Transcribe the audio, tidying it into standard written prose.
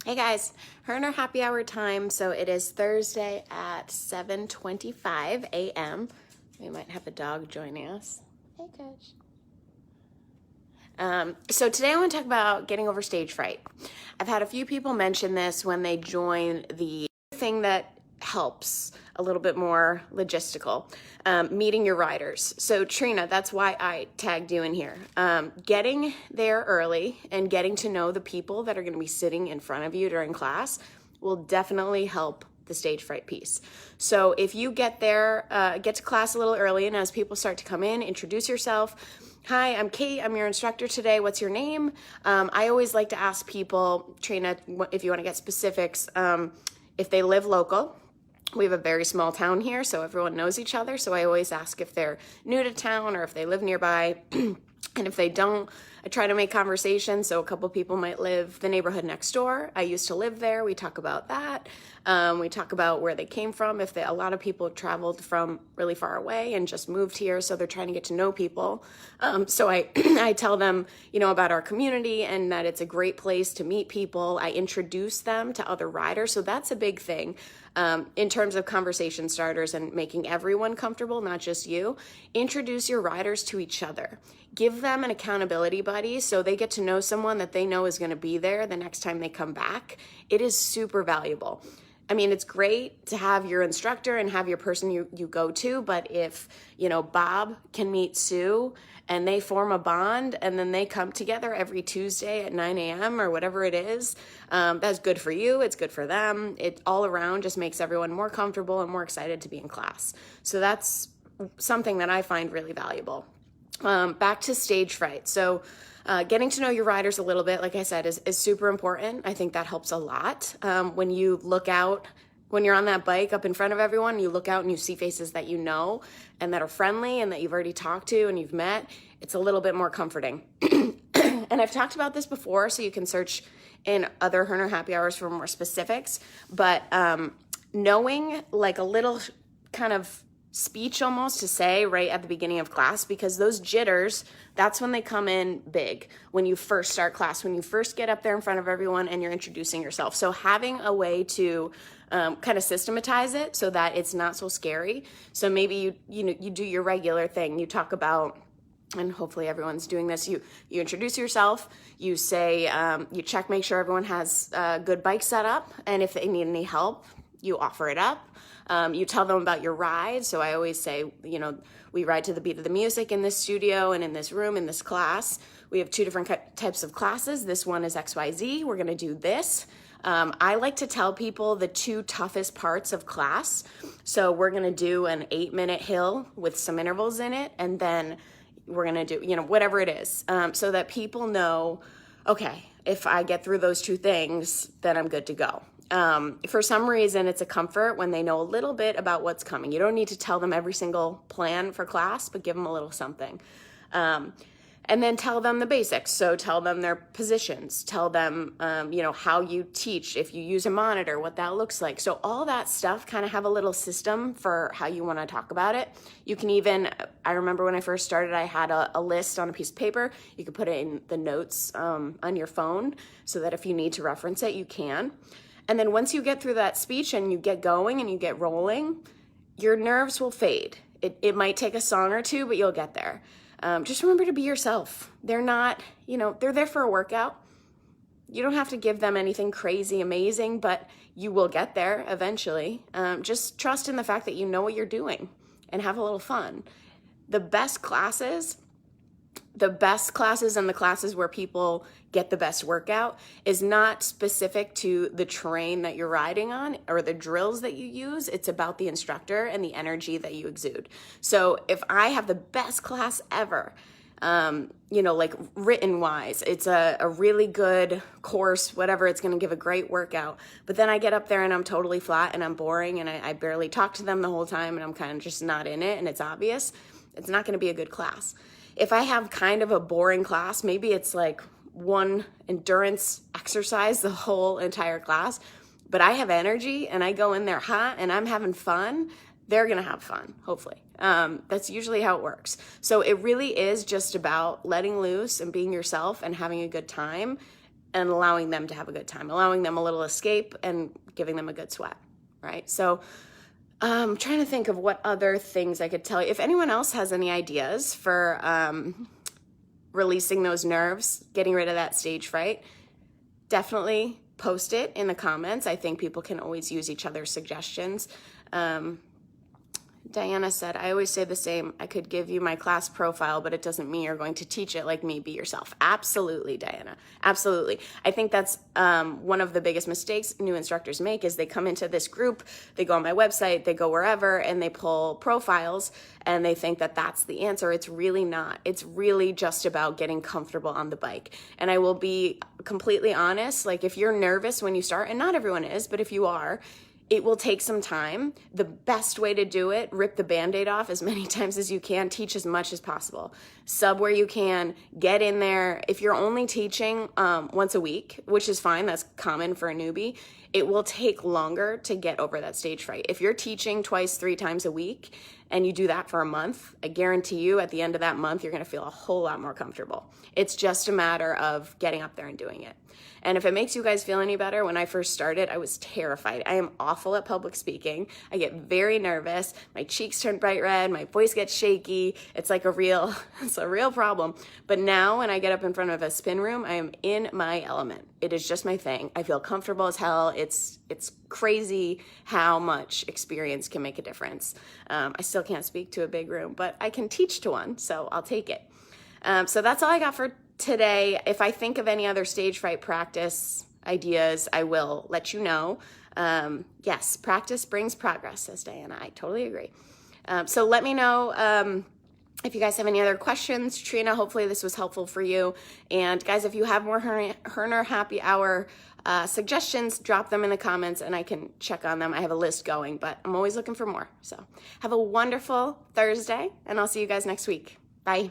Hey guys, Hoerner happy hour time. So it is Thursday at 7:25 a.m. We might have a dog joining us. Hey, Coach. So today I want to talk about getting over stage fright. I've had a few people mention this when they join the thing that helps a little bit more logistical, meeting your riders. So Trina, that's why I tagged you in here. Getting there early and getting to know the people that are going to be sitting in front of you during class will definitely help the stage fright piece. So if you get there, get to class a little early, and as people start to come in, introduce yourself. Hi, I'm Kate. I'm your instructor today. What's your name? I always like to ask people, Trina, if you want to get specifics, if they live local. We have a very small town here, so everyone knows each other. So I always ask if they're new to town or if they live nearby. And if they don't, I try to make conversation. So a couple people might live the neighborhood next door. I used to live there. We talk about that. We talk about where they came from. A lot of people traveled from really far away and just moved here, so they're trying to get to know people. So I I tell them, about our community and that it's a great place to meet people. I introduce them to other riders. So that's a big thing. In terms of conversation starters and making everyone comfortable, not just you. Introduce your riders to each other. Give them an accountability buddy so they get to know someone that they know is going to be there the next time they come back. It is super valuable. I mean, it's great to have your instructor and have your person you go to, but if, Bob can meet Sue and they form a bond and then they come together every Tuesday at 9 a.m. or whatever it is, that's good for you. It's good for them. It all around just makes everyone more comfortable and more excited to be in class. So that's something that I find really valuable. Back to stage fright. So getting to know your riders a little bit, like I said, is super important. I think that helps a lot. When you look out, when you're on that bike up in front of everyone, you look out and you see faces that you know and that are friendly and that you've already talked to and you've met, it's a little bit more comforting. And I've talked about this before, so you can search in other Hoerner happy hours for more specifics. But knowing like a little kind of speech almost to say right at the beginning of class, because those jitters, that's when they come in big when you first start class, when you first get up there in front of everyone and you're introducing yourself. So having a way to kind of systematize it so that it's not so scary. So maybe you do your regular thing. You talk about, and hopefully everyone's doing this, you introduce yourself, you say, you check, make sure everyone has a good bike setup, and if they need any help, you offer it up. You tell them about your ride. So I always say, we ride to the beat of the music in this studio and in this room, in this class. We have two different types of classes. This one is XYZ. We're going to do this. I like to tell people the two toughest parts of class. So we're going to do an 8-minute hill with some intervals in it. And then we're going to do, whatever it is, so that people know, okay, if I get through those two things, then I'm good to go. For some reason, it's a comfort when they know a little bit about what's coming. You don't need to tell them every single plan for class, but give them a little something. And then tell them the basics. So tell them their positions, tell them, how you teach, if you use a monitor, what that looks like. So all that stuff, kind of have a little system for how you want to talk about it. You can even, I remember when I first started, I had a list on a piece of paper. You could put it in the notes on your phone so that if you need to reference it, you can. And then once you get through that speech and you get going and you get rolling, your nerves will fade. It might take a song or two, but you'll get there. Just remember to be yourself. They're not, they're there for a workout. You don't have to give them anything crazy, amazing, but you will get there eventually. Just trust in the fact that you know what you're doing and have a little fun. The best classes and the classes where people get the best workout is not specific to the terrain that you're riding on or the drills that you use. It's about the instructor and the energy that you exude. So if I have the best class ever, like written wise, it's a really good course, whatever, it's going to give a great workout. But then I get up there and I'm totally flat and I'm boring and I barely talk to them the whole time and I'm kind of just not in it and it's obvious. It's not going to be a good class. If I have kind of a boring class, maybe it's like one endurance exercise the whole entire class, but I have energy and I go in there hot and I'm having fun, they're going to have fun, hopefully. That's usually how it works. So it really is just about letting loose and being yourself and having a good time. and allowing them to have a good time, allowing them a little escape and giving them a good sweat, right? So I'm trying to think of what other things I could tell you. If anyone else has any ideas for releasing those nerves, getting rid of that stage fright, definitely post it in the comments. I think people can always use each other's suggestions. Diana said, I always say the same. I could give you my class profile, but it doesn't mean you're going to teach it like me. Be yourself. Absolutely, Diana. Absolutely. I think that's one of the biggest mistakes new instructors make is they come into this group, they go on my website, they go wherever, and they pull profiles, and they think that that's the answer. It's really not. It's really just about getting comfortable on the bike. And I will be completely honest, like if you're nervous when you start, and not everyone is, but if you are, it will take some time. The best way to do it, rip the Band-Aid off as many times as you can, teach as much as possible. Sub where you can, get in there. If you're only teaching once a week, which is fine, that's common for a newbie, it will take longer to get over that stage fright. If you're teaching twice, 3 times a week, and you do that for a month, I guarantee you at the end of that month, you're gonna feel a whole lot more comfortable. It's just a matter of getting up there and doing it. And if it makes you guys feel any better, when I first started, I was terrified. I am awful at public speaking. I get very nervous. My cheeks turn bright red. My voice gets shaky. It's like it's a real problem. But now when I get up in front of a spin room, I am in my element. It is just my thing. I feel comfortable as hell. It's crazy how much experience can make a difference. I still can't speak to a big room, but I can teach to one, so I'll take it. So that's all I got for today. If I think of any other stage fright practice ideas, I will let you know. Yes, practice brings progress, says Diana. I totally agree. So let me know if you guys have any other questions. Trina, hopefully this was helpful for you. And guys, if you have more Hoerner happy hour suggestions, drop them in the comments and I can check on them. I have a list going, but I'm always looking for more. So have a wonderful Thursday and I'll see you guys next week. Bye.